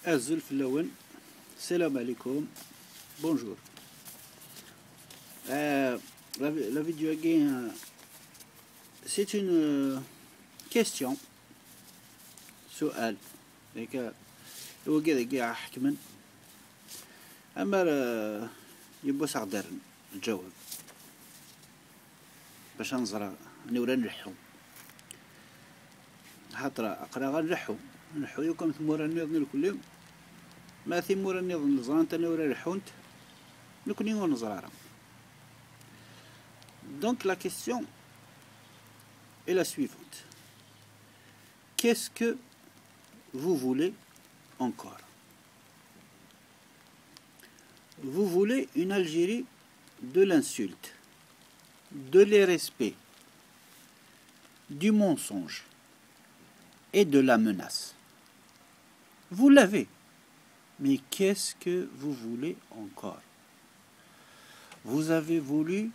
الزلف اللون. السلام عليكم. Bonjour. La vidéo c'est une question. سؤال هيك هو كذا حكما أما يبغى صغدر الجواب باش نزرع نورا نلحو خاطر أقرا غنلحو يوكم ثمورا نيض الكل ما ثمورا نيض نزرع نتا نورا لحونت نكوني ونزرع. Donc la question est la suivante. Qu'est-ce que vous voulez encore? Vous voulez une Algérie de l'insulte, de l'irrespect, du mensonge et de la menace. Vous l'avez. Mais qu'est-ce que vous voulez encore? Vous avez voulu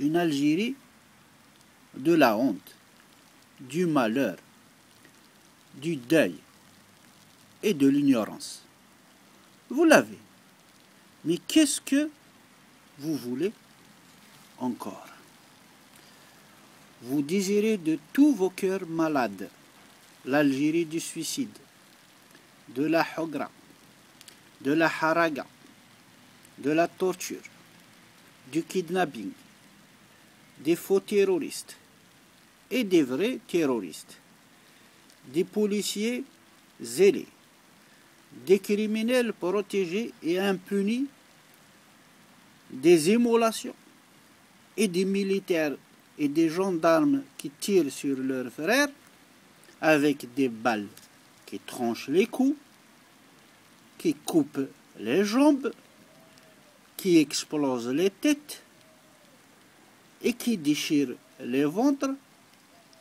une Algérie de la honte, du malheur, du deuil et de l'ignorance. Vous l'avez. Mais qu'est-ce que vous voulez encore? Vous désirez de tous vos cœurs malades l'Algérie du suicide, de la hogra, de la haraga, de la torture, du kidnapping, des faux terroristes et des vrais terroristes, des policiers zélés, des criminels protégés et impunis, des émolations et des militaires et des gendarmes qui tirent sur leurs frères avec des balles qui tranchent les coups, qui coupent les jambes, qui explosent les têtes et qui déchirent les ventres.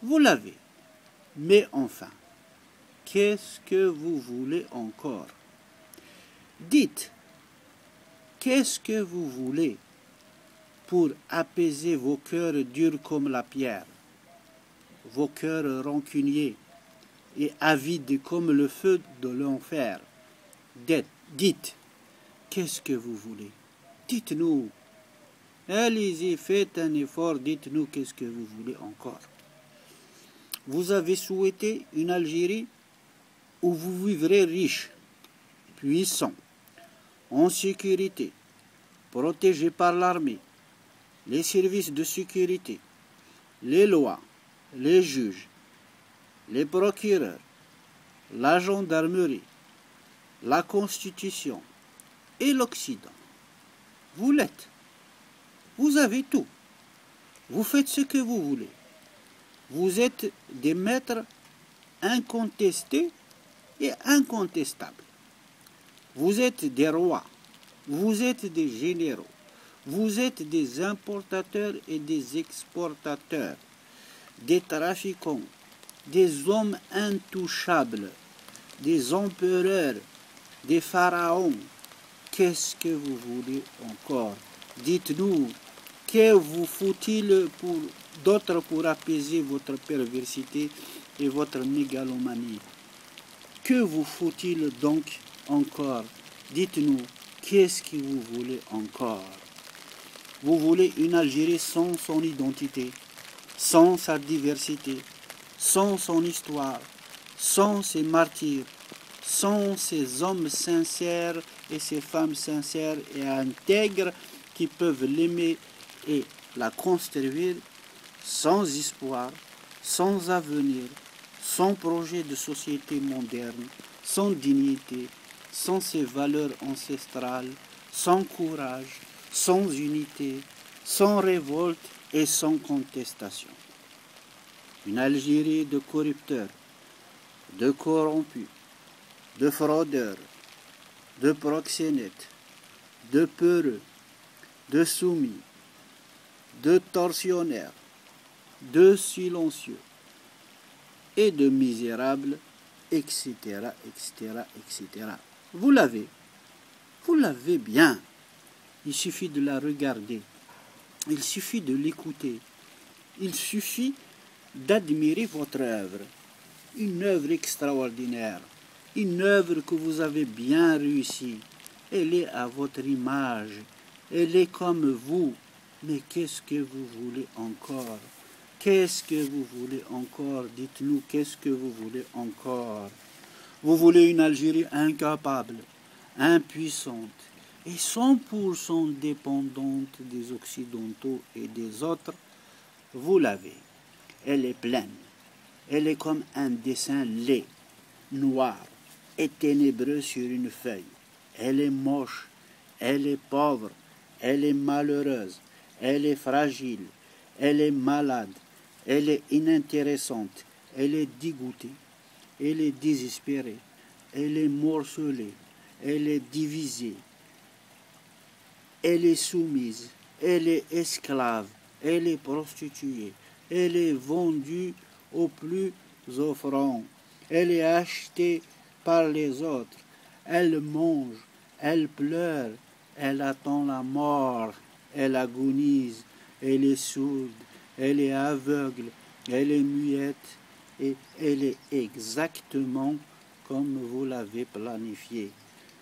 Vous l'avez. Mais enfin, qu'est-ce que vous voulez encore? Dites, qu'est-ce que vous voulez pour apaiser vos cœurs durs comme la pierre, vos cœurs rancuniers et avides comme le feu de l'enfer? Dites, qu'est-ce que vous voulez? Dites-nous. Allez-y, faites un effort, dites-nous qu'est-ce que vous voulez encore. Vous avez souhaité une Algérie où vous vivrez riche, puissant, en sécurité, protégé par l'armée, les services de sécurité, les lois, les juges, les procureurs, la gendarmerie, la Constitution et l'Occident. Vous l'êtes. Vous avez tout. Vous faites ce que vous voulez. Vous êtes des maîtres incontestés et incontestables. Vous êtes des rois. Vous êtes des généraux. Vous êtes des importateurs et des exportateurs, des trafiquants, des hommes intouchables, des empereurs, des pharaons. Qu'est-ce que vous voulez encore? Dites-nous, que vous faut-il pour d'autres pour apaiser votre perversité et votre mégalomanie? Que vous faut-il donc encore? Dites-nous, qu'est-ce que vous voulez encore? Vous voulez une Algérie sans son identité, sans sa diversité, sans son histoire, sans ses martyrs, sans ces hommes sincères et ces femmes sincères et intègres qui peuvent l'aimer et la construire, sans espoir, sans avenir, sans projet de société moderne, sans dignité, sans ses valeurs ancestrales, sans courage, sans unité, sans révolte et sans contestation. Une Algérie de corrupteurs, de corrompus, de fraudeurs, de proxénètes, de peureux, de soumis, de tortionnaires, de silencieux et de misérables, etc., etc., etc. Vous l'avez bien. Il suffit de la regarder, il suffit de l'écouter, il suffit d'admirer votre œuvre, une œuvre extraordinaire, une œuvre que vous avez bien réussie. Elle est à votre image. Elle est comme vous. Mais qu'est-ce que vous voulez encore? Qu'est-ce que vous voulez encore? Dites-nous, qu'est-ce que vous voulez encore? Vous voulez une Algérie incapable, impuissante et 100% dépendante des Occidentaux et des autres? Vous l'avez. Elle est pleine. Elle est comme un dessin laid, noir et ténébreux sur une feuille. Elle est moche, elle est pauvre, elle est malheureuse, elle est fragile, elle est malade, elle est inintéressante, elle est dégoûtée, elle est désespérée, elle est morcelée, elle est divisée, elle est soumise, elle est esclave, elle est prostituée, elle est vendue aux plus offrants, elle est achetée par les autres, elle mange, elle pleure, elle attend la mort, elle agonise, elle est sourde, elle est aveugle, elle est muette, et elle est exactement comme vous l'avez planifié,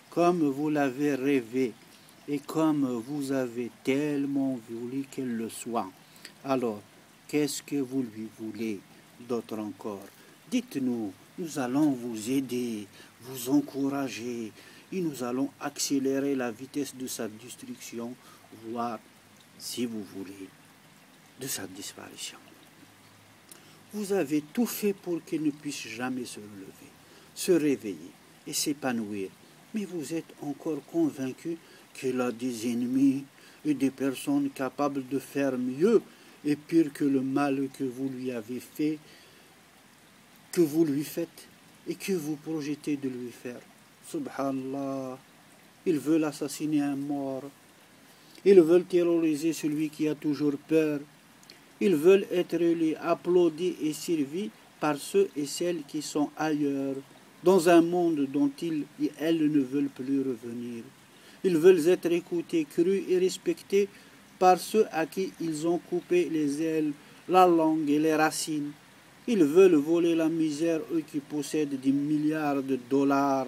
comme vous l'avez rêvé, et comme vous avez tellement voulu qu'elle le soit. Alors, qu'est-ce que vous lui voulez d'autre encore? Dites-nous, nous allons vous aider, vous encourager, et nous allons accélérer la vitesse de sa destruction, voire, si vous voulez, de sa disparition. Vous avez tout fait pour qu'elle ne puisse jamais se relever, se réveiller et s'épanouir. Mais vous êtes encore convaincu qu'elle a des ennemis et des personnes capables de faire mieux et pire que le mal que vous lui avez fait, que vous lui faites et que vous projetez de lui faire. Subhanallah, ils veulent assassiner un mort. Ils veulent terroriser celui qui a toujours peur. Ils veulent être élus, applaudis et servis par ceux et celles qui sont ailleurs, dans un monde dont ils et elles ne veulent plus revenir. Ils veulent être écoutés, crus et respectés par ceux à qui ils ont coupé les ailes, la langue et les racines. Ils veulent voler la misère, eux qui possèdent des milliards de dollars.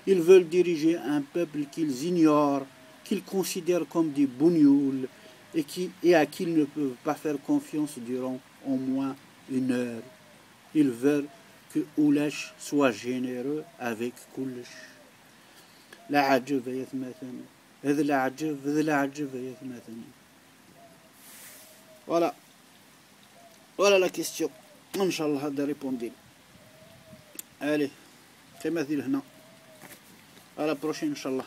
Ils veulent diriger un peuple qu'ils ignorent, qu'ils considèrent comme des bougnoules, et à qui ils ne peuvent pas faire confiance durant au moins une heure. Ils veulent que Oulesh soit généreux avec Koulesh. La عجب يا ثماثني هذا لا عجب هذا لا عجب يا ثماثني. Voilà la question. Inch'Allah هذا répondre. Allez, كما ذي هنا. À la prochaine, Inch'Allah.